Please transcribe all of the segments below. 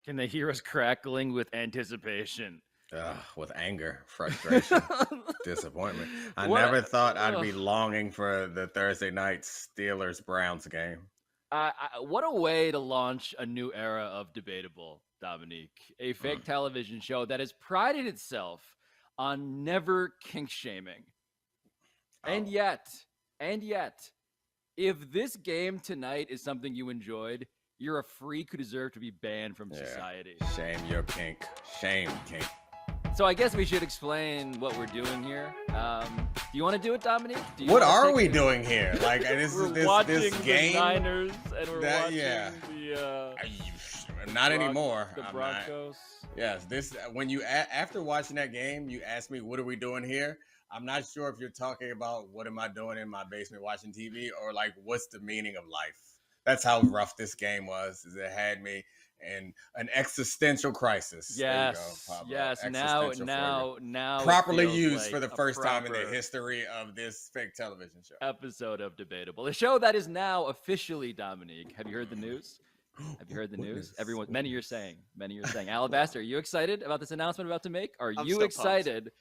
Can they hear us crackling with anticipation? With anger, frustration, disappointment. I What? never thought I'd be longing for the Thursday night Steelers-Browns game. What a way to launch a new era of Debatable, Domonique. A fake television show that has prided itself on never kink shaming. And yet, if this game tonight is something you enjoyed, you're a freak who deserves to be banned from society. Shame your kink. Shame kink. So I guess we should explain what we're doing here. Do you want to do it, Domonique? What are we doing here? Like this game. The Niners and we're watching the. Not anymore. The Broncos. Yes, when you after watching that game, you asked me, "What are we doing here?" I'm not sure if you're talking about what am I doing in my basement watching TV or like what's the meaning of life. That's how rough this game was. Is it had me in an existential crisis. Yes, there you go, Pablo. Yes. Now properly used like for the first time in the history of this fake television show. Episode of Debatable, a show that is now officially, Domonique. Have you heard the news? Have you heard the news? Everyone, many are saying. Alabaster, are you excited about this announcement we're about to make? Are you excited?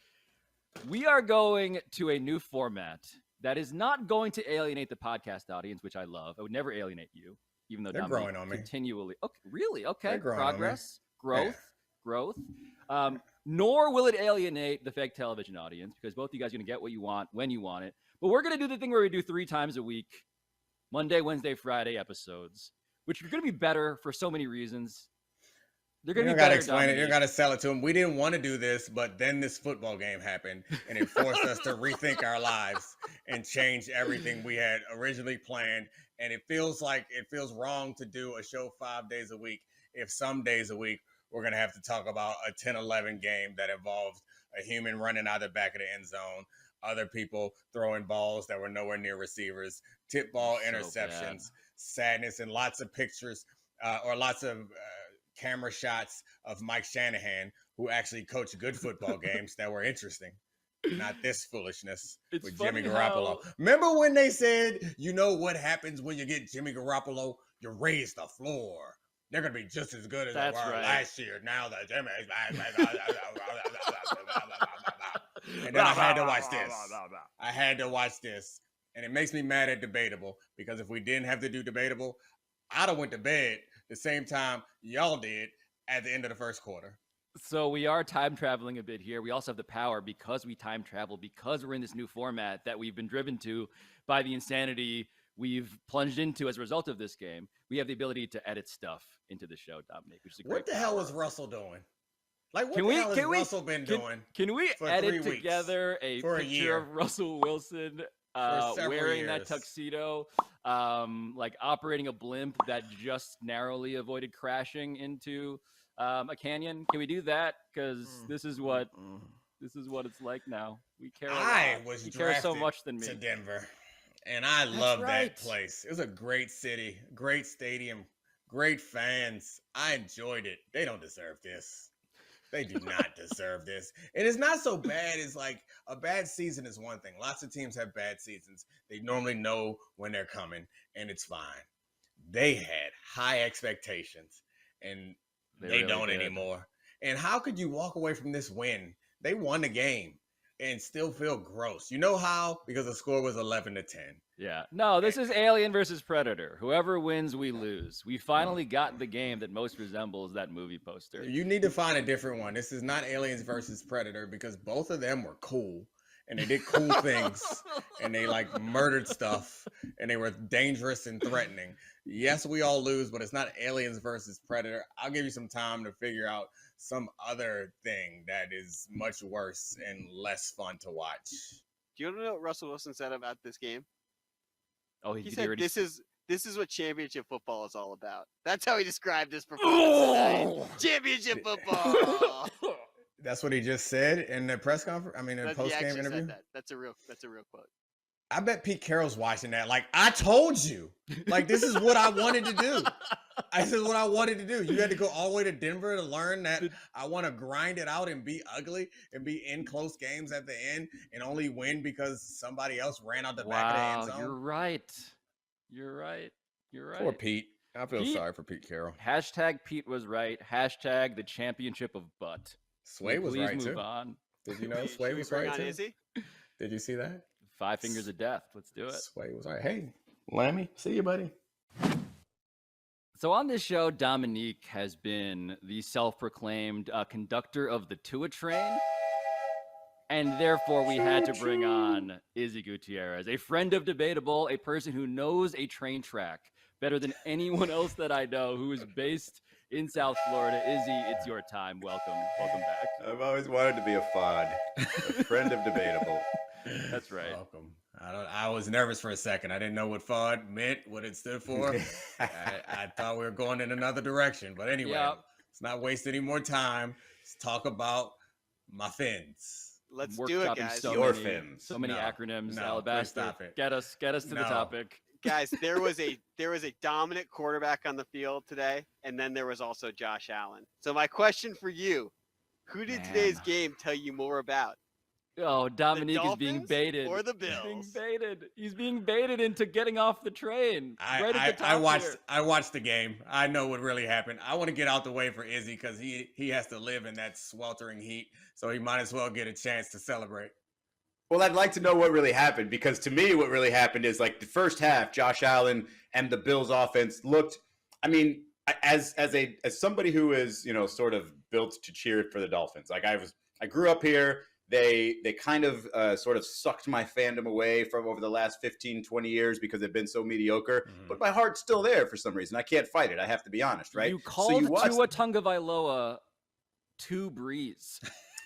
Pumped. We are going to a new format that is not going to alienate the podcast audience, which I love. I would never alienate you, even though they're growing on me continually. Okay, really? Okay, progress, growth. Nor will it alienate the fake television audience because both of you guys are going to get what you want when you want it. But we're going to do the thing where we do 3 times a week, Monday, Wednesday, Friday episodes, which are going to be better for so many reasons. They're going to be better. You got to explain it. You got to sell it to them. We didn't want to do this, but then this football game happened, and it forced us to rethink our lives and change everything we had originally planned. And it feels wrong to do a show 5 days a week if some days a week we're going to have to talk about a 10-11 game that involved a human running out of the back of the end zone, other people throwing balls that were nowhere near receivers, tip ball interceptions, sadness, and lots of pictures or lots of camera shots of Mike Shanahan, who actually coached good football games that were interesting. Not this foolishness with Jimmy Garoppolo. Remember when they said, you know what happens when you get Jimmy Garoppolo? You raise the floor. They're going to be just as good as they were last year. Now that Jimmy... And then I had to watch this. And it makes me mad at Debatable because if we didn't have to do Debatable, I'd have went to bed the same time y'all did at the end of the first quarter. So we are time traveling a bit here. We also have the power because we time travel, because we're in this new format that we've been driven to by the insanity we've plunged into as a result of this game. We have the ability to edit stuff into the show, Domonique, which is a great What the hell was Russell doing? Like, what the hell has Russell been doing? Can we edit together a picture of Russell Wilson wearing years. That tuxedo, like operating a blimp that just narrowly avoided crashing into a canyon? Can we do that? Because this is what it's like now. We care. You care so much than me. To Denver, and I love that place. It was a great city, great stadium, great fans. I enjoyed it. They don't deserve this. They do not deserve this. And it's not so bad. It's like a bad season is one thing. Lots of teams have bad seasons. They normally know when they're coming, and it's fine. They had high expectations, and they really don't anymore. And how could you walk away from this win? They won the game and still feel gross. You know how? Because the score was 11-10. Yeah. No, this is Alien versus Predator. Whoever wins, we lose. We finally got the game that most resembles that movie poster. You need to find a different one. This is not Aliens versus Predator because both of them were cool and they did cool things and they like murdered stuff and they were dangerous and threatening. Yes, we all lose, but it's not Aliens versus Predator. I'll give you some time to figure out some other thing that is much worse and less fun to watch. Do you know what Russell Wilson said about this game? Oh, he said this is what championship football is all about. That's how he described this performance. Championship football. That's what he just said in the press conference. I mean, in the post-game interview. That's a real quote. I bet Pete Carroll's watching that. Like, I told you. Like, this is what I wanted to do. This is what I wanted to do. You had to go all the way to Denver to learn that I want to grind it out and be ugly and be in close games at the end and only win because somebody else ran out the back of the end zone. You're right. Poor Pete. I feel Pete- sorry for Pete Carroll. Hashtag Pete was right. Hashtag the championship of butt. Sway was Please right move too. on. Did you know Should Sway we was bring right on too? Izzy? Did you see that? 5 fingers of death. Let's do it. Sway was right. Hey, Lammy, see you, buddy. So on this show, Domonique has been the self-proclaimed conductor of the Tua train. And therefore, we had to bring on Izzy Gutierrez, a friend of Debatable, a person who knows a train track better than anyone else that I know, who is based in South Florida. Izzy, it's your time. Welcome back. I've always wanted to be a FOD, a friend of Debatable. That's right. Welcome. I was nervous for a second. I didn't know what FUD meant, what it stood for. I thought we were going in another direction. But anyway, let's not waste any more time. Let's talk about my fins. Let's do it, guys. Your fins. So many acronyms. No, Alabaster. stop it. Get us to the topic. Guys, there was a dominant quarterback on the field today, and then there was also Josh Allen. So my question for you, who did today's game tell you more about? Oh, Domonique is being Dolphins baited. or the He's Bills? being baited. He's being baited into getting off the train. Right at the top I watched the game. I know what really happened. I want to get out the way for Izzy because he has to live in that sweltering heat, so he might as well get a chance to celebrate. Well, I'd like to know what really happened, because to me, what really happened is like the first half, Josh Allen and the Bills offense looked, I mean, as somebody who is, you know, sort of built to cheer for the Dolphins. Like I grew up here. They kind of sort of sucked my fandom away from over the last 15, 20 years because they've been so mediocre. Mm-hmm. But my heart's still there for some reason. I can't fight it. I have to be honest, right? You called Tua Tagovailoa Two Brees.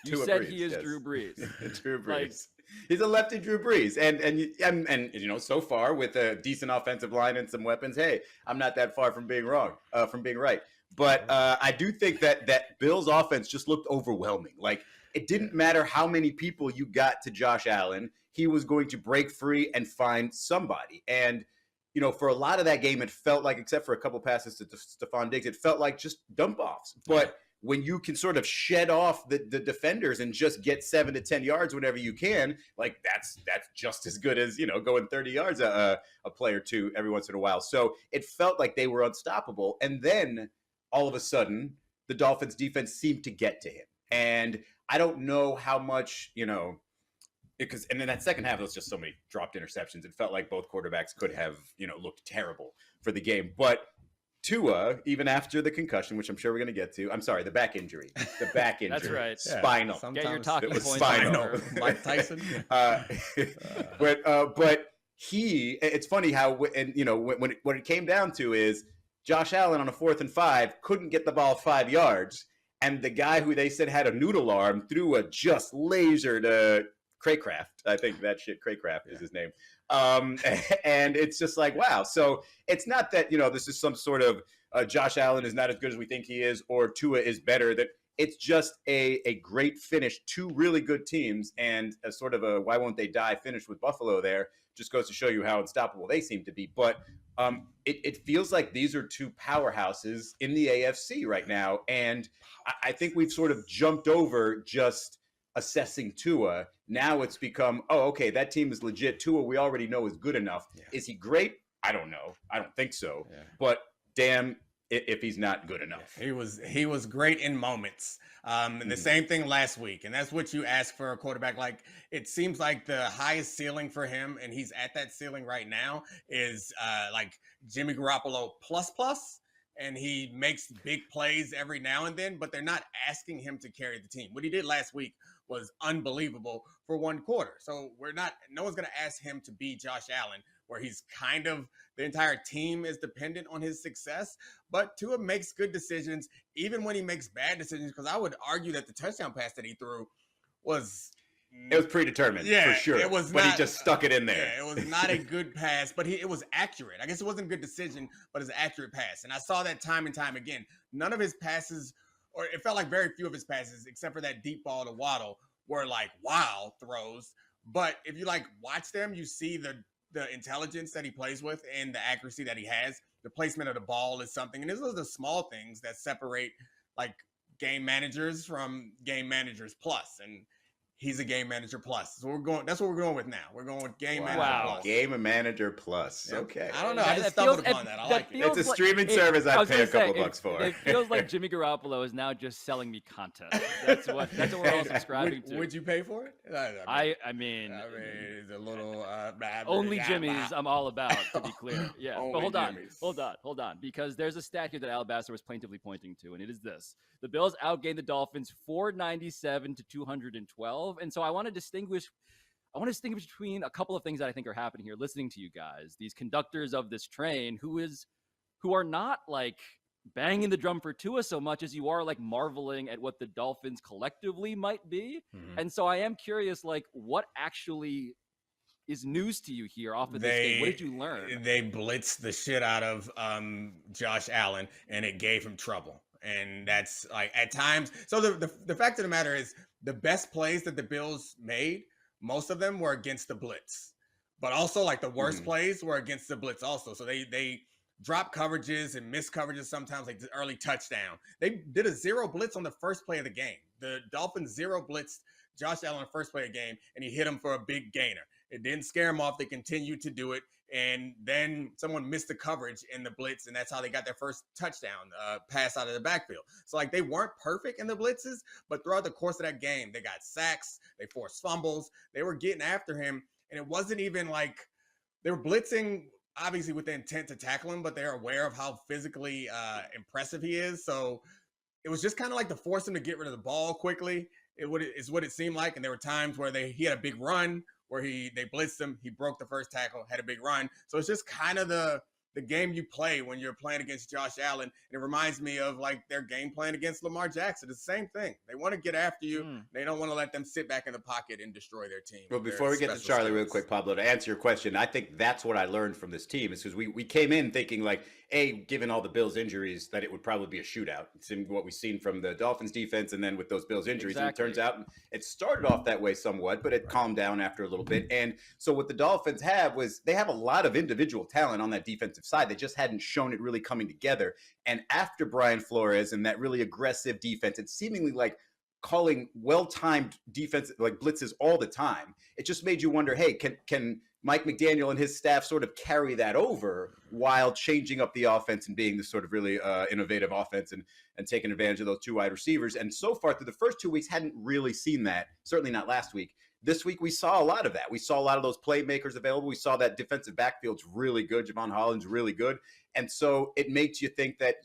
You said Brees, he is Drew Brees. Drew Brees. He's a lefty Drew Brees. And you know, so far with a decent offensive line and some weapons, hey, I'm not that far from being wrong, from being right. But I do think that Bills offense just looked overwhelming. Like, it didn't matter how many people you got to Josh Allen, he was going to break free and find somebody. And, you know, for a lot of that game, it felt like, except for a couple passes to Stephon Diggs, it felt like just dump offs. But when you can sort of shed off the defenders and just get 7 to 10 yards whenever you can, like that's just as good as, you know, going 30 yards a play or two every once in a while. So it felt like they were unstoppable. And then all of a sudden, the Dolphins defense seemed to get to him. And I don't know how much, you know, because and then that second half, there was just so many dropped interceptions. It felt like both quarterbacks could have, you know, looked terrible for the game. But Tua, even after the concussion, which I'm sure we're going to get to, I'm sorry, the back injury. That's right. Spinal. Get your talking points. Spinal. Mike Tyson. But it's funny how, and you know, when it came down to is Josh Allen on a 4th and 5 couldn't get the ball 5 yards. And the guy who they said had a noodle arm threw a just lasered Craycraft. I think that shit Craycraft is his name. And it's just like, wow. So it's not that, you know, this is some sort of Josh Allen is not as good as we think he is, or Tua is better. That it's just a great finish. Two really good teams, and a sort of a why won't they die finish with Buffalo there just goes to show you how unstoppable they seem to be. But it feels like these are two powerhouses in the AFC right now. And I think we've sort of jumped over just assessing Tua. Now it's become, oh, okay, that team is legit. Tua, we already know is good enough. Yeah. Is he great? I don't know. I don't think so. Yeah. But damn, if he's not good enough. He was great in moments. And the same thing last week. And that's what you ask for a quarterback. Like, it seems like the highest ceiling for him, and he's at that ceiling right now, is like Jimmy Garoppolo plus. And he makes big plays every now and then, but they're not asking him to carry the team. What he did last week was unbelievable for one quarter. So no one's going to ask him to be Josh Allen, where he's kind of, the entire team is dependent on his success. But Tua makes good decisions, even when he makes bad decisions, because I would argue that the touchdown pass that he threw was... It was predetermined, for sure. It was but he just stuck it in there. Yeah, it was not a good pass, but it was accurate. I guess it wasn't a good decision, but it's an accurate pass. And I saw that time and time again. None of his passes, or it felt like very few of his passes, except for that deep ball to Waddle, were like wow throws. But if you like watch them, you see the intelligence that he plays with and the accuracy that he has. The placement of the ball is something. And these are the small things that separate like game managers from game managers plus. And he's a game manager plus. So that's what we're going with now. We're going with game manager plus. Game manager plus. Yep. Okay. I don't know. I just stumbled upon that. I like it. It's a streaming service I'd pay a couple bucks for. It feels like Jimmy Garoppolo is now just selling me content. That's what we're all subscribing to. Would you pay for it? I mean, it's a little only Jimmy's I'm all about, to be clear. Yeah, but hold on, because there's a stat here that Alabaster was plaintively pointing to, and it is this: the Bills outgained the Dolphins 497 to 212, and so I want to distinguish between a couple of things that I think are happening here. Listening to you guys, these conductors of this train, who are not like banging the drum for Tua so much as you are like marveling at what the Dolphins collectively might be. Mm-hmm. And so I am curious, like, what actually is news to you here off of this game? What did you learn? They blitzed the shit out of Josh Allen, and it gave him trouble. And that's like at times. So the fact of the matter is, the best plays that the Bills made, most of them were against the blitz, but also like the worst plays were against the blitz also. So they drop coverages and miss coverages sometimes, like the early touchdown. They did a zero blitz on the first play of the game. The Dolphins zero blitzed Josh Allen on the first play of the game, and he hit him for a big gainer. It didn't scare him off. They continued to do it. And then someone missed the coverage in the blitz, and that's how they got their first touchdown pass out of the backfield. So, like, they weren't perfect in the blitzes, but throughout the course of that game, they got sacks, they forced fumbles, they were getting after him, and it wasn't even like they were blitzing, obviously, with the intent to tackle him, but they're aware of how physically impressive he is. So it was just kind of like to force him to get rid of the ball quickly. Is what it seemed like, and there were times where he had a big run, where they blitzed him, he broke the first tackle, had a big run. So it's just kind of the game you play when you're playing against Josh Allen. And it reminds me of like their game plan against Lamar Jackson. It's the same thing. They want to get after you. They don't want to let them sit back in the pocket and destroy their team. Well, before we get to Charlie real quick, Pablo, to answer your question, I think that's what I learned from this team is because we came in thinking like, given all the Bills injuries, that it would probably be a shootout. It's in what we've seen from the Dolphins defense and then with those Bills injuries. Exactly. And it turns out it started off that way somewhat, but it calmed down after a little bit. And so what the Dolphins have was they have a lot of individual talent on that defensive side. They just hadn't shown it really coming together. And after Brian Flores and that really aggressive defense, and seemingly like calling well-timed defense, like blitzes all the time, it just made you wonder, hey, can Mike McDaniel and his staff sort of carry that over while changing up the offense and being this sort of really innovative offense and taking advantage of those two wide receivers. And so far through the first 2 weeks, hadn't really seen that, certainly not last week. This week, we saw a lot of that. We saw a lot of those playmakers available. We saw that defensive backfield's really good. Javon Holland's really good. And so it makes you think that,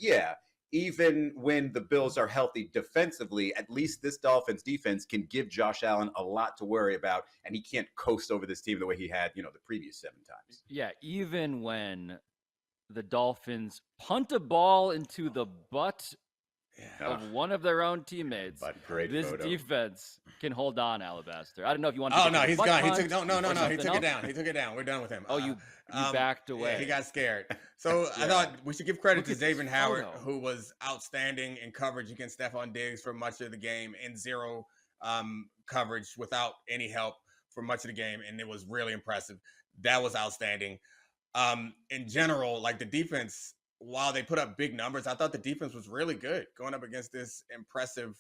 even when the Bills are healthy defensively, at least this Dolphins defense can give Josh Allen a lot to worry about, and he can't coast over this team the way he had, the previous 7 times. Yeah, even when the Dolphins punt a ball into the butt of one of their own teammates, this defense can hold on, Alabaster. I don't know if you want to. Oh, no, he's gone. He took it down. He took it down. We're done with him. Oh, you backed away. Yeah, he got scared. So I thought we should give credit to Xavier Howard, who was outstanding in coverage against Stephon Diggs for much of the game, in zero coverage without any help for much of the game, and it was really impressive. That was outstanding. In general, like the defense, while they put up big numbers, I thought the defense was really good going up against this impressive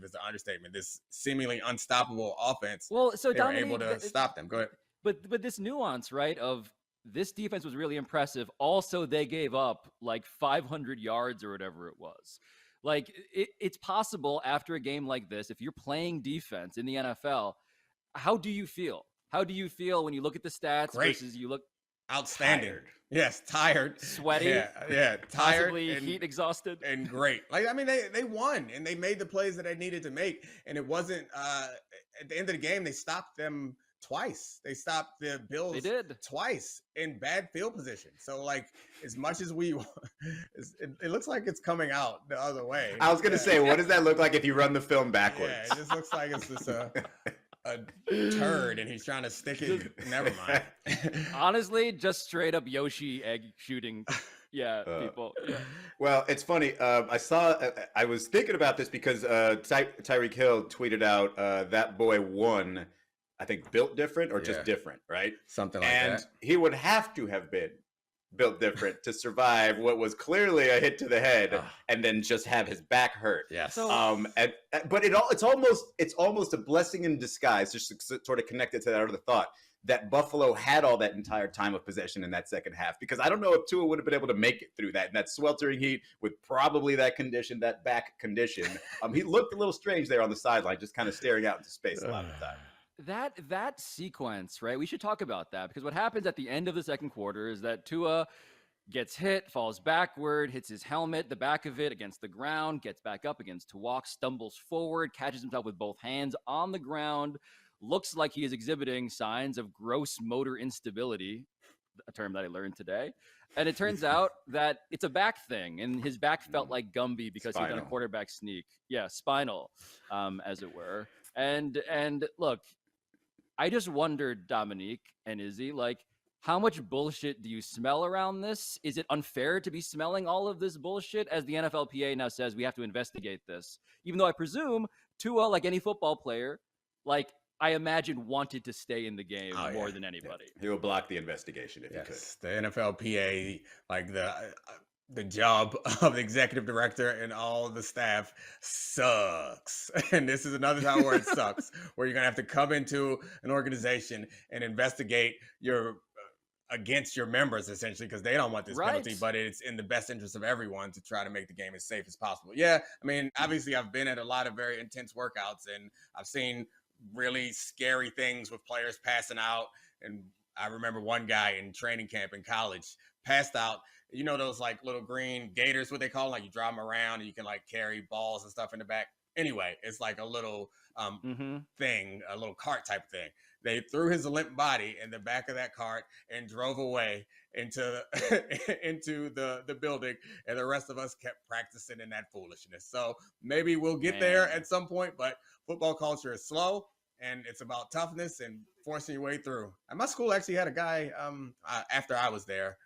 is the understatement, this seemingly unstoppable offense. Well, so they were able to stop them. Go ahead. But this nuance, right, of this defense was really impressive. Also, they gave up like 500 yards or whatever it was. Like, it's possible after a game like this, if you're playing defense in the NFL, how do you feel? How do you feel when you look at the stats versus you look outstanding? Tired. Yes, tired, sweaty, tired, possibly heat exhausted, and great. Like, I mean, they won and they made the plays that they needed to make, and it wasn't at the end of the game they stopped them twice. They stopped the Bills. They did twice in bad field position. So, like, as much as it looks like it's coming out the other way. I was gonna say, what does that look like if you run the film backwards? Yeah, it just looks like it's just a turd and he's trying to stick it. Never mind. Honestly, just straight up Yoshi egg shooting. People. Yeah. Well, it's funny. I was thinking about this because Tyreek Hill tweeted out that boy won, I think, built different or just different, right? Something like that. And he would have to have been built different to survive what was clearly a hit to the head and then just have his back hurt. Yes. But it's almost a blessing in disguise, just to sort of connect it to that other thought, that Buffalo had all that entire time of possession in that second half, because I don't know if Tua would have been able to make it through that in that sweltering heat with probably that condition, that back condition. He looked a little strange there on the sideline, just kind of staring out into space a lot of the time. That sequence, right? We should talk about that, because what happens at the end of the second quarter is that Tua gets hit, falls backward, hits his helmet, the back of it against the ground, gets back up, begins to walk, stumbles forward, catches himself with both hands on the ground, looks like he is exhibiting signs of gross motor instability, a term that I learned today. And it turns out that it's a back thing, and his back felt like Gumby because he'd done a quarterback sneak. Yeah, spinal, as it were. And look, I just wondered, Domonique and Izzy, like, how much bullshit do you smell around this? Is it unfair to be smelling all of this bullshit, as the NFLPA now says we have to investigate this? Even though I presume Tua, like any football player, like I imagine, wanted to stay in the game more than anybody. Yeah. He will block the investigation if he could. The NFLPA, like the job of the executive director and all the staff sucks. And this is another time where it sucks, where you're going to have to come into an organization and investigate against your members, essentially, because they don't want this penalty, but it's in the best interest of everyone to try to make the game as safe as possible. Yeah, I mean, obviously I've been at a lot of very intense workouts, and I've seen really scary things with players passing out. And I remember one guy in training camp in college passed out. You know, those like little green gators, what they call them? Like you drive them around and you can like carry balls and stuff in the back. Anyway, it's like a little thing, a little cart type thing. They threw his limp body in the back of that cart and drove away into the building, and the rest of us kept practicing in that foolishness. So maybe we'll get there at some point, but football culture is slow, and it's about toughness and forcing your way through. And my school actually had a guy after I was there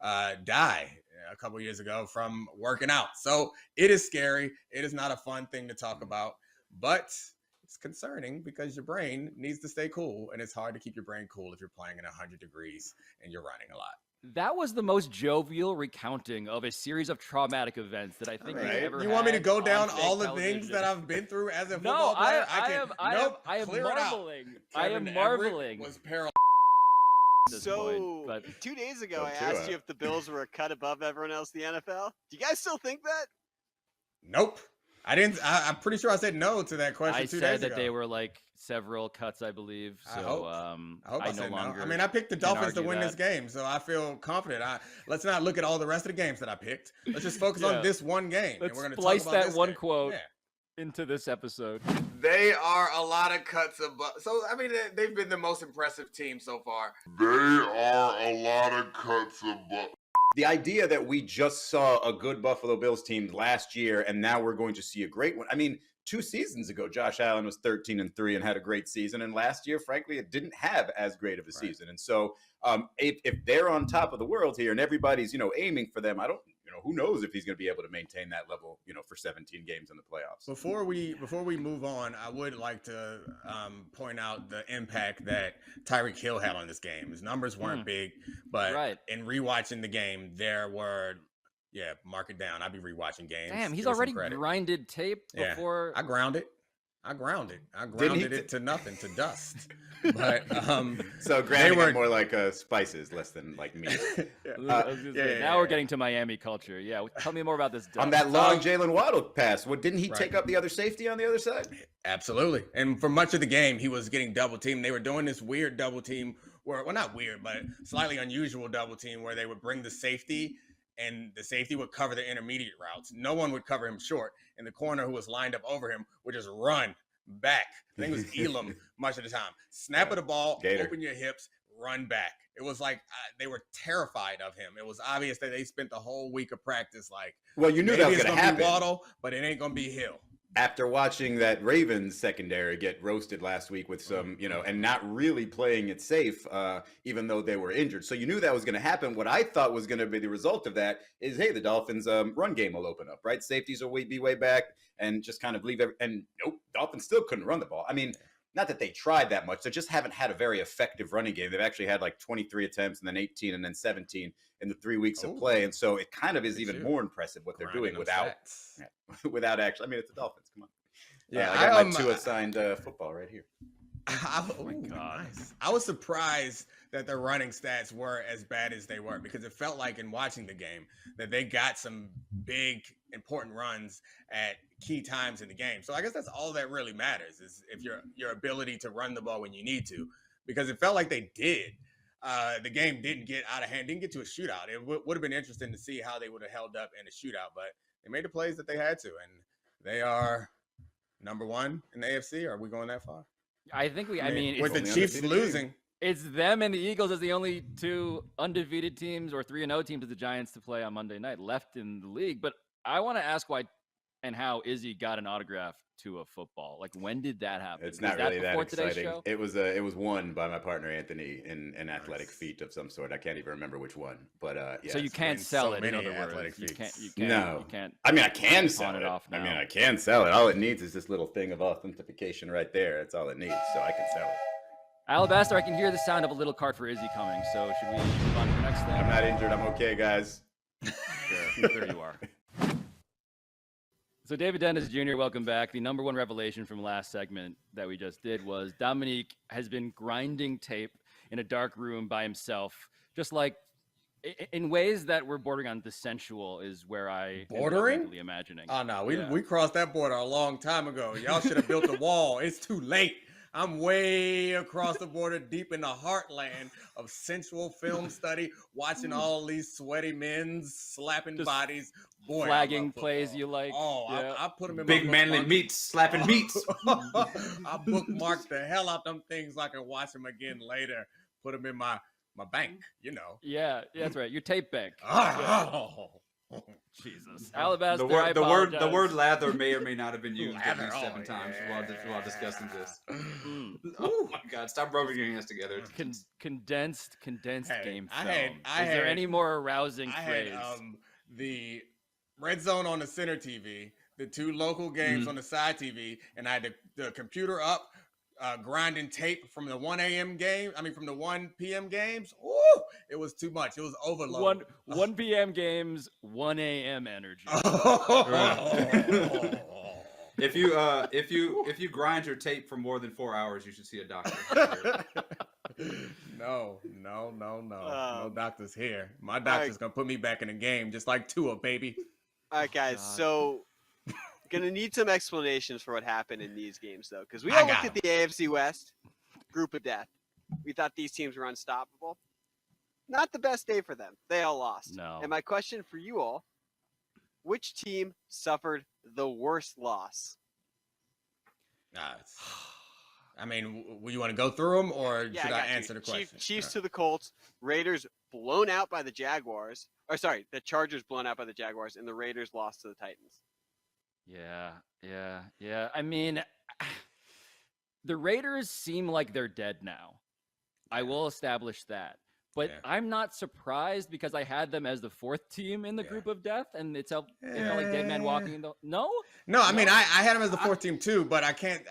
die a couple years ago from working out. So it is scary. It is not a fun thing to talk about, but it's concerning because your brain needs to stay cool, and it's hard to keep your brain cool if you're playing in 100 degrees and you're running a lot. That was the most jovial recounting of a series of traumatic events that I think we've ever had. You want me to go down all the things that I've been through as a football player? I am marveling. I am marveling. Was paralyzed. So, 2 days ago, I asked you if the Bills were a cut above everyone else in the NFL. Do you guys still think that? Nope. I didn't. I'm pretty sure I said no to that question 2 days ago. I said that they were like several cuts, I believe. So I hope I no longer. No. I mean, I picked the Dolphins to win this game, so I feel confident. Let's not look at all the rest of the games that I picked. Let's just focus on this one game. Let's splice that one quote into this episode. They are a lot of cuts above. So I mean, they've been the most impressive team so far. They are a lot of cuts above. The idea that we just saw a good Buffalo Bills team last year, and now we're going to see a great one. I mean, 2 seasons ago, Josh Allen was 13-3 and had a great season. And last year, frankly, it didn't have as great of a season. And so if they're on top of the world here and everybody's, aiming for them, who knows if he's going to be able to maintain that level, for 17 games in the playoffs. Before we move on, I would like to point out the impact that Tyreek Hill had on this game. His numbers weren't big, but in rewatching the game, there were, mark it down. I'd be rewatching games. Damn, he's already grinded tape before. I grounded it to nothing, to dust. But so grinding more like spices, less than like meat. Now we're getting to Miami culture. Yeah, tell me more about this. On that long Jalen Waddle pass, didn't he take up the other safety on the other side? Absolutely. And for much of the game, he was getting double teamed. They were doing this weird double team where, well, not weird, but slightly unusual double team where they would bring the safety, and the safety would cover the intermediate routes. No one would cover him short, and the corner who was lined up over him would just run back. I think it was Elam much of the time. Snap of the ball, open your hips, run back. It was like they were terrified of him. It was obvious that they spent the whole week of practice like, well, you knew that was going to happen. Be Waddle, but it ain't going to be Hill. After watching that Ravens secondary get roasted last week with some, and not really playing it safe, even though they were injured. So you knew that was going to happen. What I thought was going to be the result of that is, hey, the Dolphins' run game will open up, right? Safeties will be way back and just kind of leave and nope, Dolphins still couldn't run the ball. I mean, not that they tried that much. They just haven't had a very effective running game. They've actually had like 23 attempts and then 18 and then 17 in the 3 weeks of play. And so it kind of is even more impressive what they're doing without actually. I mean, it's the Dolphins. Come on. Yeah, I got my Tua signed football right here. Oh my God. Nice. I was surprised that their running stats were as bad as they were, because it felt like in watching the game that they got some big important runs at key times in the game. So I guess that's all that really matters, is if your ability to run the ball when you need to, because it felt like they did. The game didn't get out of hand, didn't get to a shootout. It would have been interesting to see how they would have held up in a shootout, but they made the plays that they had to, and they are number one in the AFC. Are we going that far? I think I mean, with the Chiefs losing, it's them and the Eagles as the only two undefeated teams or 3-0 teams of the Giants to play on Monday night left in the league. But I want to ask why and how Izzy got an autograph to a football. Like, when did that happen? It's not really that exciting. It was won by my partner Anthony in an athletic feat of some sort. I can't even remember which one, but yeah. So you can't sell it. In other words, you can't. No, you can't. I mean, I can sell it. Off now. I mean, I can sell it. All it needs is this little thing of authentication right there. That's all it needs, so I can sell it. Alabaster, I can hear the sound of a little cart for Izzy coming. So should we move on to the next thing? I'm not injured. I'm okay, guys. Sure, there you are. So David Dennis Jr., welcome back. The number one revelation from last segment that we just did was Domonique has been grinding tape in a dark room by himself, just like in ways that were bordering on the sensual is where I bordering imagining. Oh no, we crossed that border a long time ago. Y'all should have built a wall. It's too late. I'm way across the border, deep in the heartland of sensual film study, watching all these sweaty men slapping just bodies. Boy, flagging plays you like. Oh, yeah. I put them in big manly meats, slapping meats. I bookmarked the hell out them things so I can watch them again later. Put them in my bank, you know. Yeah, that's right. Your tape bank. Jesus. Alabaster, the word lather may or may not have been used at least 7 times while discussing this. Oh my God! Stop rubbing your hands together. Condensed game film. Is there any more arousing phrase? I had the red zone on the center TV, the 2 local games on the side TV, and I had the computer up, grinding tape from the 1 a.m. game. I mean, from the 1 p.m. games. Ooh, it was too much. It was overload. 1 p.m. games, 1 a.m. energy. If you grind your tape for more than 4 hours, you should see a doctor. No doctors here. My doctor's gonna put me back in the game, just like Tua, baby. All right, guys. So, gonna need some explanations for what happened in these games, though, because we all looked at the AFC West group of death. We thought these teams were unstoppable. Not the best day for them. They all lost. No. And my question for you all: which team suffered the worst loss? I mean, you want to go through them, or should I answer the question? Chiefs to the Colts, Raiders blown out by the Jaguars. Or sorry, the Chargers blown out by the Jaguars, and the Raiders lost to the Titans. Yeah. I mean, the Raiders seem like they're dead now. I will establish that. But I'm not surprised because I had them as the 4th team in the group of death, and it felt like dead man walking in the No, I mean I had them as the 4th team too, but I can't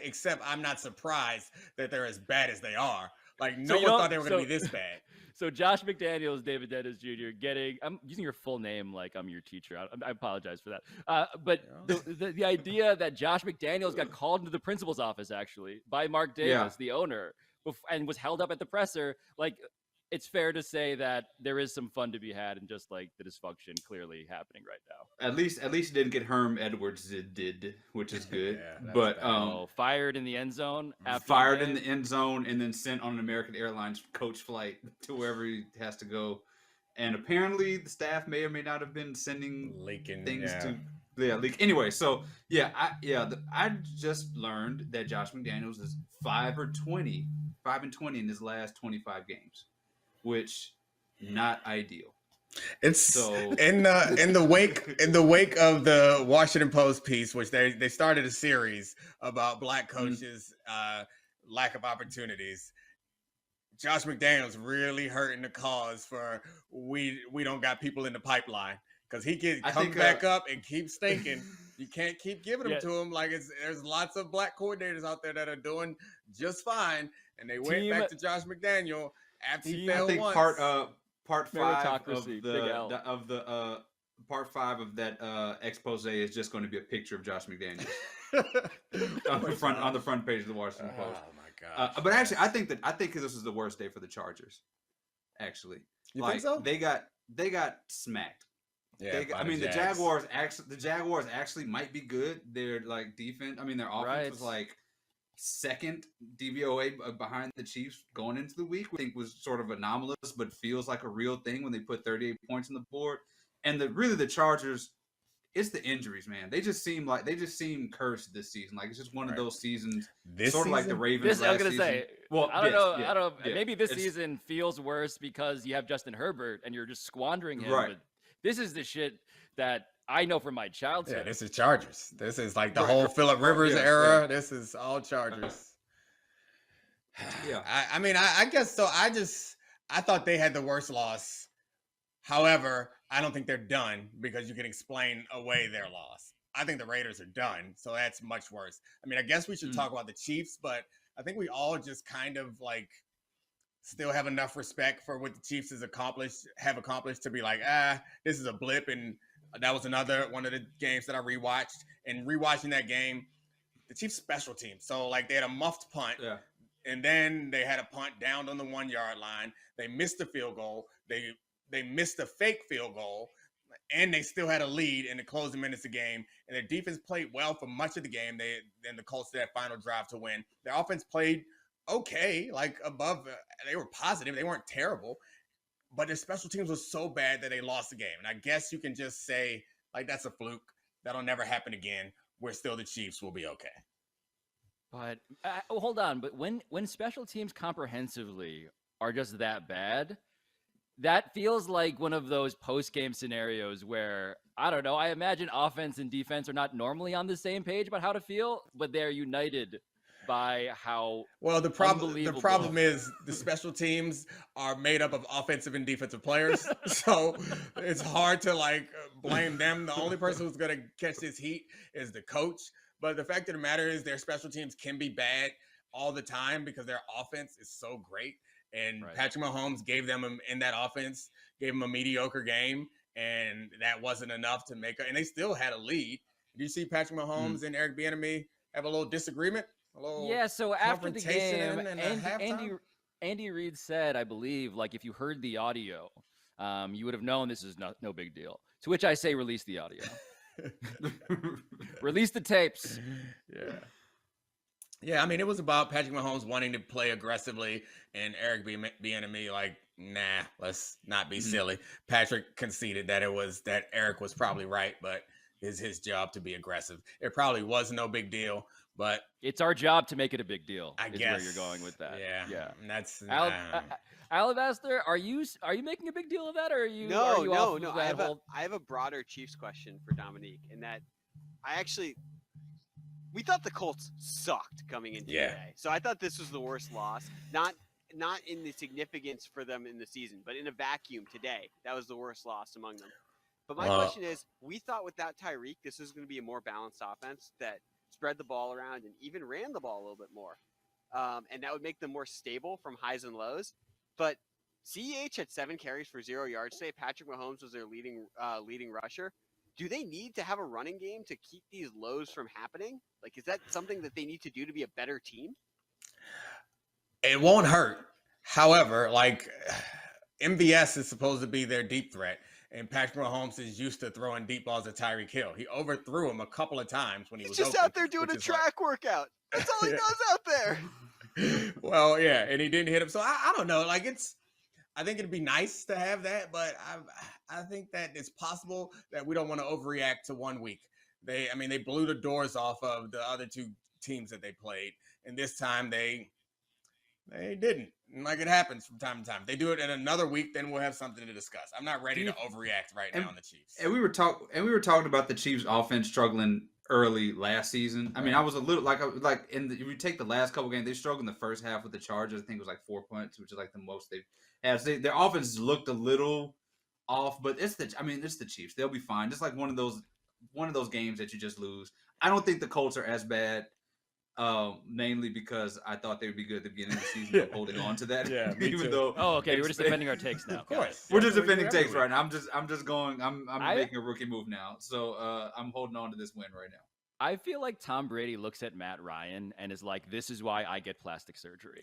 accept. I'm not surprised that they're as bad as they are. Like no one thought they were going to be this bad. So Josh McDaniels, David Dennis Jr. I'm using your full name like I'm your teacher. I apologize for that. But the idea that Josh McDaniels got called into the principal's office actually by Mark Davis, the owner, and was held up at the presser, like. It's fair to say that there is some fun to be had and just like the dysfunction clearly happening right now. At least it didn't get Herm Edwards did, which is good. But fired in the end zone. Fired in the end zone and then sent on an American Airlines coach flight to wherever he has to go. And apparently the staff may or may not have been sending things to leak. Anyway, so I just learned that Josh McDaniels is 5-20 in his last 25 games. Which not ideal. It's so in the wake of the Washington Post piece, which they started a series about black coaches' lack of opportunities. Josh McDaniels really hurting the cause for we don't got people in the pipeline because he comes back up and keeps thinking You can't keep giving them to them. Like there's lots of black coordinators out there that are doing just fine, and they went back to Josh McDaniel after he failed once. Part 5 of the part 5 of that expose is just going to be a picture of Josh McDaniels on the front page of the Washington Post. Oh my god! But actually, I think this is the worst day for the Chargers. Actually, you think so? They got smacked. Yeah, the Jaguars actually might be good. Their defense. I mean, their offense was second DVOA behind the Chiefs going into the week. I think was sort of anomalous, but feels like a real thing when they put 38 points on the board. And the Chargers, it's the injuries, man. They just seem cursed this season. Like it's just one of those seasons. Like the Ravens. I was gonna say. Well, I don't know. Yeah, I don't know. Maybe this season feels worse because you have Justin Herbert and you're just squandering him. Right. But this is the shit that I know from my childhood. Yeah, this is Chargers. This is like the whole Phillip Rivers era. Yeah. This is all Chargers. Yeah. I mean, I guess so. I thought they had the worst loss. However, I don't think they're done because you can explain away their loss. I think the Raiders are done, so that's much worse. I mean, I guess we should talk about the Chiefs, but I think we all just kind of still have enough respect for what the Chiefs have accomplished to be like, this is a blip. And that was another one of the games that I rewatched. And rewatching that game, the Chiefs special team. So they had a muffed punt. Yeah. And then they had a punt down on the 1 yard line. They missed a field goal. They missed a fake field goal. And they still had a lead in the closing minutes of the game. And their defense played well for much of the game. Then the Colts did that final drive to win. Their offense played okay, above. They were positive. They weren't terrible. But their special teams was so bad that they lost the game. And I guess you can just say, that's a fluke. That'll never happen again. We're still the Chiefs. We'll be okay. But hold on. But when special teams comprehensively are just that bad, that feels like one of those post-game scenarios where, I don't know, I imagine offense and defense are not normally on the same page about how to feel, but they're united by how the problem is the special teams are made up of offensive and defensive players, so it's hard to blame them. The only person who's going to catch this heat is the coach. But the fact of the matter is their special teams can be bad all the time because their offense is so great. And Patrick Mahomes gave them a mediocre game, and that wasn't enough to make it. And they still had a lead. Did you see Patrick Mahomes and Eric Bieniemy have a little disagreement? So after the game, Andy Reid said, I believe, if you heard the audio, you would have known this is no big deal. To which I say, release the audio. Release the tapes. Yeah, I mean, it was about Patrick Mahomes wanting to play aggressively and Eric Bieniemy nah, let's not be silly. Patrick conceded that Eric was probably right, but it's his job to be aggressive. It probably was no big deal, but it's our job to make it a big deal. I guess where you're going with that. Yeah. And that's Alabaster, are you making a big deal of that, or are you? No. I have a broader Chiefs question for Domonique, in that we thought the Colts sucked coming into today. So I thought this was the worst loss. Not in the significance for them in the season, but in a vacuum today, that was the worst loss among them. But my question is, we thought without Tyreek, this was going to be a more balanced offense that spread the ball around and even ran the ball a little bit more. And that would make them more stable from highs and lows. But CEH had 7 carries for 0 yards today. Patrick Mahomes was their leading rusher. Do they need to have a running game to keep these lows from happening? Is that something that they need to do to be a better team? It won't hurt. However, MVS is supposed to be their deep threat, and Patrick Mahomes is used to throwing deep balls at Tyreek Hill. He overthrew him a couple of times when he was just open, out there doing a track workout. That's all he does out there. Well, yeah, and he didn't hit him. So I don't know. I think it'd be nice to have that, but I think that it's possible that we don't want to overreact to 1 week. They blew the doors off of the other 2 teams that they played, and this time they didn't. It happens from time to time. If they do it in another week, then we'll have something to discuss. I'm not ready to overreact right now on the Chiefs. And we were talking about the Chiefs' offense struggling early last season. I mean, I was a little if you take the last couple games, they struggled in the first half with the Chargers. I think it was 4 points, which is the most they've had. Their offense looked a little off, but it's the Chiefs. They'll be fine. Just one of those one of those games that you just lose. I don't think the Colts are as bad. Mainly because I thought they would be good at the beginning of the season, but holding on to that. Yeah, me even too. though. Oh, okay. We're just defending our takes now. Of course. We're Yeah, just defending takes every right now. I'm just going. I'm I- making a rookie move now. So I'm holding on to this win right now. I feel like Tom Brady looks at Matt Ryan and is like, "This is why I get plastic surgery."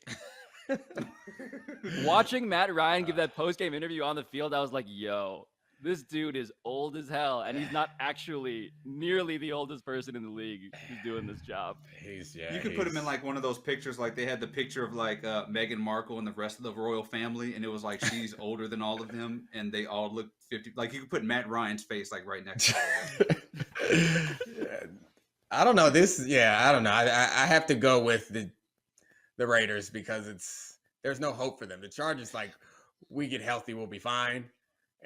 Watching Matt Ryan give that post-game interview on the field, I was like, "Yo, this dude is old as hell, and he's not actually nearly the oldest person in the league who's doing this job." You could put him in like one of those pictures, like they had the picture of like Meghan Markle and the rest of the royal family, and it was like she's older than all of them, and they all look 50. Like you could put Matt Ryan's face like right next to them. I don't know. I don't know. I have to go with the Raiders because there's no hope for them. The Chargers, like, we get healthy, we'll be fine.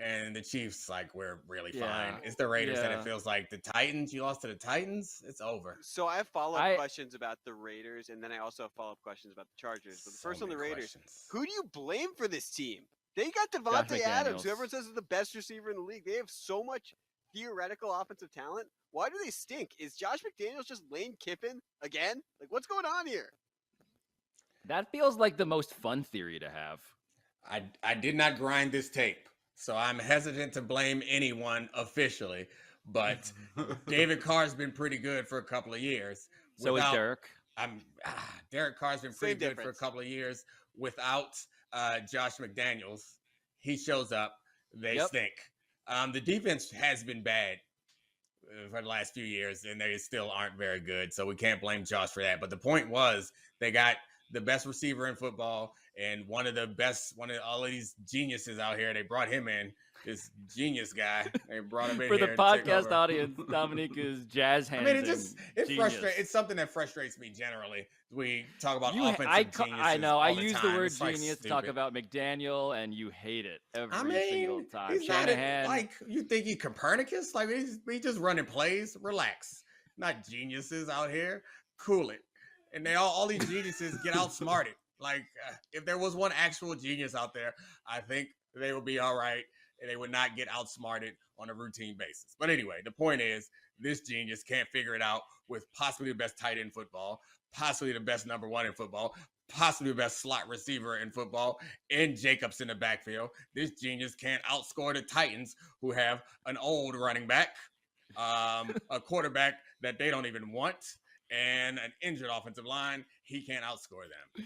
And the Chiefs, like, we're really fine. It's the Raiders that it feels like. The Titans, you lost to the Titans, it's over. So I have follow-up questions about the Raiders, and then I also have follow-up questions about the Chargers. But the first on the Raiders, who do you blame for this team? They got Devontae Adams, who everyone says is the best receiver in the league. They have so much theoretical offensive talent. Why do they stink? Is Josh McDaniels just Lane Kiffin again? Like, what's going on here? That feels like the most fun theory to have. I did not grind this tape, so I'm hesitant to blame anyone officially. But David Carr's been pretty good for a couple of years. So is Derek. Derek Carr's been pretty good for a couple of years without Josh McDaniels. He shows up, they stink. The defense has been bad for the last few years, and they still aren't very good. So we can't blame Josh for that. But the point was, they got the best receiver in football and one of all of these geniuses out here. They brought him in, this genius guy. They brought him in for here the podcast audience. Domonique is jazz hands. I mean, it frustrates. It's something that frustrates me generally. We talk about offensive geniuses. I know. I use the word it's genius to talk about McDaniel, and you hate it every single time. He's Shanahan, not like you think he's Copernicus. Like he's just running plays. Relax. Not geniuses out here. Cool it. And they all these geniuses get outsmarted. Like if there was one actual genius out there, I think they would be all right, and they would not get outsmarted on a routine basis. But anyway, the point is, this genius can't figure it out with possibly the best tight end in football, possibly the best number one in football, possibly the best slot receiver in football, and Jacobs in the backfield. This genius can't outscore the Titans, who have an old running back, a quarterback that they don't even want, and an injured offensive line. He can't outscore them.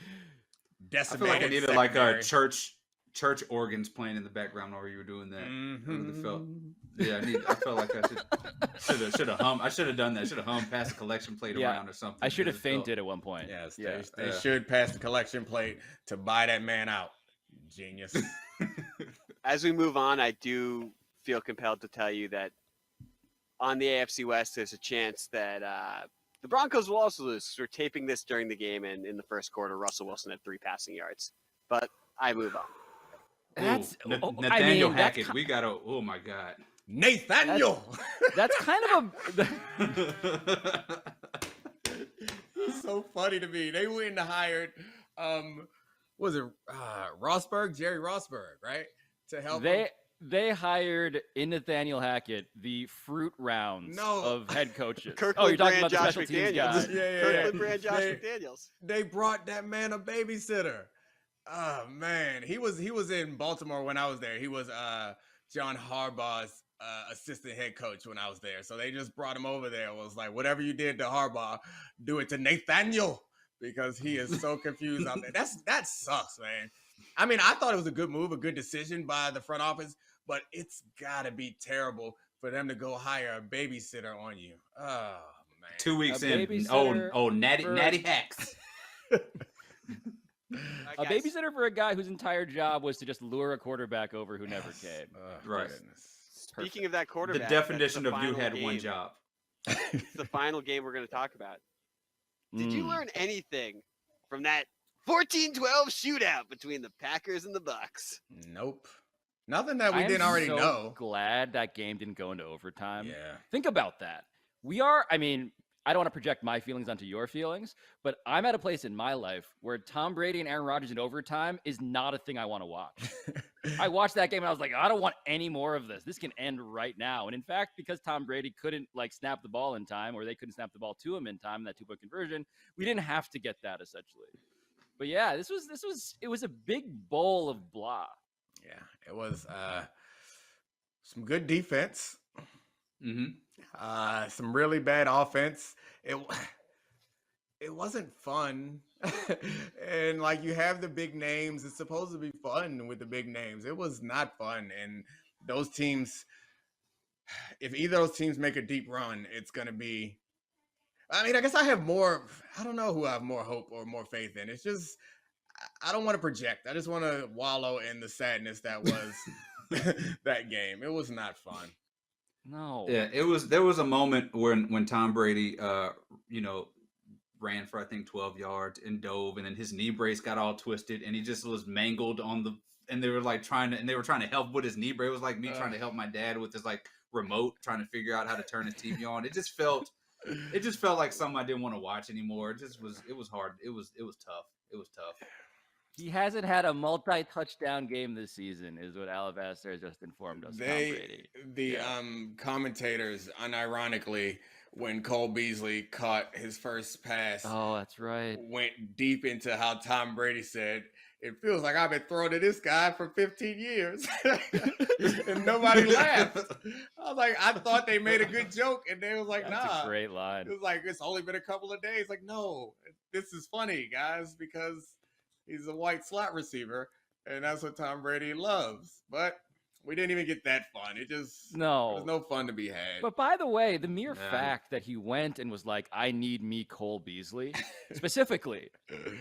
Decimated. I feel like I needed like a church organs playing in the background while you were doing that. I felt like I should have hummed. I should have done that. I should have hummed, passed the collection plate around or something. I should have fainted at one point. Yes, they should pass the collection plate to buy that man out. Genius. As we move on, I do feel compelled to tell you that on the AFC West, there's a chance that the Broncos will also lose. We're taping this during the game, and in the first quarter, Russell Wilson had 3 passing yards. But I move on. That's Nathaniel Hackett. We gotta. Oh my God, Nathaniel. That's kind of a. It's so funny to me. They went and hired, was it Jerry Rosberg, right? To help. They hired in Nathaniel Hackett the fruit rounds of head coaches. Kirkland you're talking brand about Josh the special teams McDaniels. guy. Kirkland brand Josh McDaniels. They brought that man a babysitter. Oh man, he was in Baltimore when I was there. He was John Harbaugh's assistant head coach when I was there. So they just brought him over there. It was like, whatever you did to Harbaugh, do it to Nathaniel, because he is so confused out there. That sucks, man. I mean, I thought it was a good move, a good decision by the front office, but it's gotta be terrible for them to go hire a babysitter on you. Oh man. 2 weeks in. Natty Hacks. A babysitter for a guy whose entire job was to just lure a quarterback over who never came. Right. Speaking of that quarterback, the definition of you had one job. It's the final game we're going to talk about. Did you learn anything from that 14-12 shootout between the Packers and the Bucs? Nope. Nothing that we didn't already know. Glad that game didn't go into overtime. Yeah. Think about that. I don't want to project my feelings onto your feelings, but I'm at a place in my life where Tom Brady and Aaron Rodgers in overtime is not a thing I want to watch. I watched that game and I was like, I don't want any more of this. This can end right now. And in fact, because Tom Brady couldn't like snap the ball in time, or they couldn't snap the ball to him in time, that 2-point conversion, we didn't have to get that essentially. But yeah, it was a big bowl of blah. Yeah, it was some good defense. Some really bad offense. It wasn't fun. And like you have the big names, it's supposed to be fun with the big names. It was not fun. And those teams, if either of those teams make a deep run, it's gonna be, I mean, I guess I don't know who I have more hope or more faith in. It's just I don't want to project. I just want to wallow in the sadness that was that game. It was not fun. No. Yeah, there was a moment when Tom Brady ran for I think 12 yards and dove, and then his knee brace got all twisted and he just was mangled and they were trying to help with his knee brace. It was like me trying to help my dad with his like remote, trying to figure out how to turn his TV on. It just felt like something I didn't want to watch anymore. It was hard. It was tough. It was tough. He hasn't had a multi-touchdown game this season, is what Alabaster has just informed us. The commentators, unironically, when Cole Beasley caught his first pass, oh, that's right, went deep into how Tom Brady said, "It feels like I've been throwing to this guy for 15 years," and nobody laughed. I was like, I thought they made a good joke, and they was like, that's "Nah." a great line. It was like, it's only been a couple of days. Like, no, this is funny, guys, because he's a white slot receiver, and that's what Tom Brady loves. But we didn't even get that fun. It just there was no fun to be had. But by the way, the mere fact that he went and was like, "I need me Cole Beasley," specifically,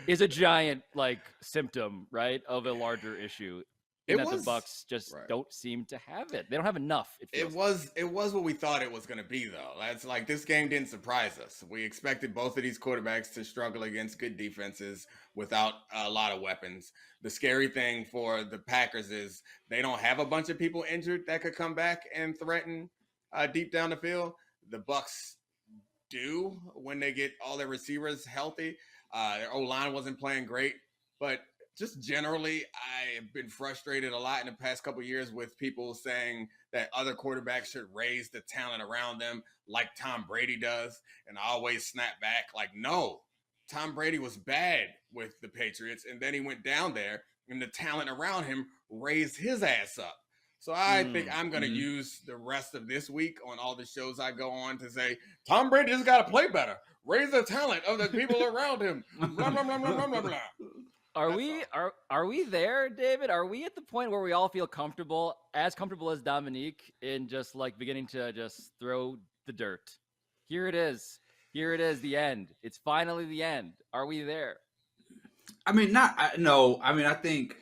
is a giant like symptom, right, of a larger issue. The Bucs just don't seem to have it. They don't have enough. It was what we thought it was going to be, though. That's like, this game didn't surprise us. We expected both of these quarterbacks to struggle against good defenses without a lot of weapons. The scary thing for the Packers is they don't have a bunch of people injured that could come back and threaten deep down the field. The Bucs do when they get all their receivers healthy. Their O-line wasn't playing great, but just generally, I have been frustrated a lot in the past couple of years with people saying that other quarterbacks should raise the talent around them like Tom Brady does. And I always snap back like, no, Tom Brady was bad with the Patriots. And then he went down there and the talent around him raised his ass up. So I think I'm going to use the rest of this week on all the shows I go on to say, Tom Brady just got to play better. Raise the talent of the people around him. Blah, blah, blah, blah, blah, blah, blah. Are we there, David? Are we at the point where we all feel comfortable as Domonique, in just like beginning to just throw the dirt? Here it is, the end. It's finally the end. Are we there? I mean, I think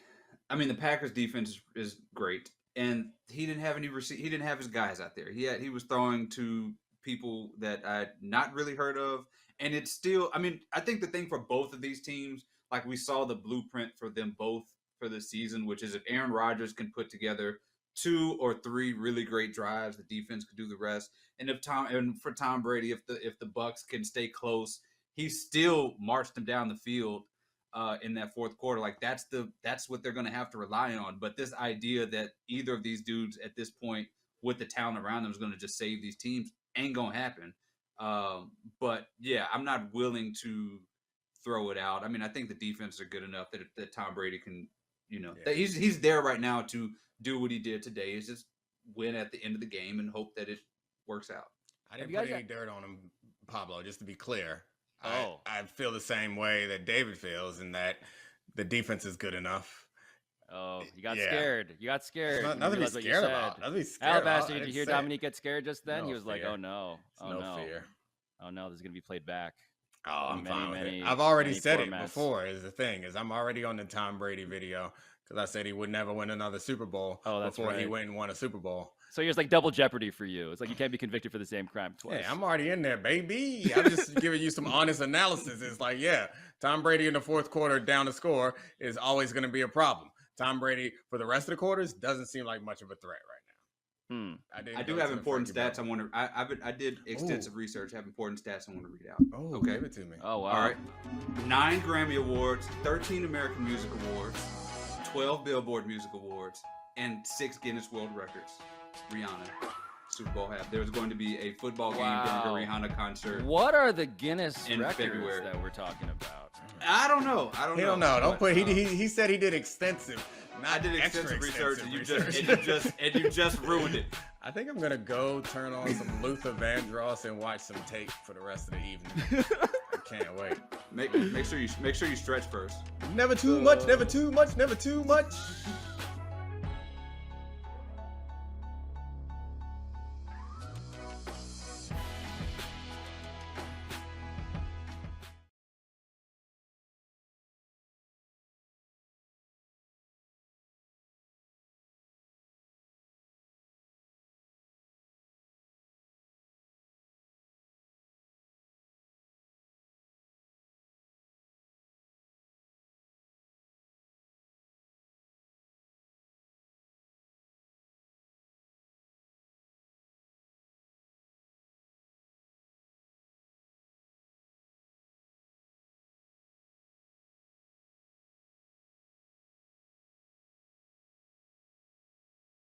the Packers defense is great, and he didn't have he didn't have his guys out there. He was throwing to people that I'd not really heard of, and it's still. I mean, I think the thing for both of these teams, like we saw the blueprint for them both for the season, which is if Aaron Rodgers can put together 2 or 3 really great drives, the defense could do the rest. And for Tom Brady, if the Bucs can stay close, he still marched them down the field in that fourth quarter. Like that's what they're going to have to rely on. But this idea that either of these dudes at this point with the talent around them is going to just save these teams ain't going to happen. But yeah, I'm not willing to throw it out. I mean, I think the defense are good enough that Tom Brady can, that he's there right now to do what he did today, is just win at the end of the game and hope that it works out. I didn't put any dirt on him, Pablo, just to be clear. I feel the same way that David feels, in that the defense is good enough. Oh, you got scared. You got scared. Nothing to be scared about. Nothing to be scared about. Alabaster, did you hear Domonique get scared just then? No He was fear. like, oh no. No fear. Oh no, this is going to be played back. Oh, I'm fine with it. I've already said it before. Is the thing is, I'm already on the Tom Brady video because I said he would never win another Super Bowl before he went and won a Super Bowl. So it's like double jeopardy for you. It's like you can't be convicted for the same crime twice. Hey, I'm already in there, baby. I'm just giving you some honest analysis. It's like, Tom Brady in the fourth quarter down the score is always going to be a problem. Tom Brady for the rest of the quarters doesn't seem like much of a threat right now. I do have important stats. I did extensive research. I have important stats I want to read out. Oh, okay. Give it to me. Oh, wow. All right. 9 Grammy Awards, 13 American Music Awards, 12 Billboard Music Awards, and 6 Guinness World Records. Rihanna. Super Bowl half. There was going to be a football game during a Rihanna concert. What are the Guinness in records February that we're talking about? I don't know. He don't know. Don't put. He said he did extensive. I did extensive research, and you just ruined it. I think I'm gonna go turn on some Luther Vandross and watch some tape for the rest of the evening. I can't wait. Make sure you stretch first. Never too much. Never too much. Never too much.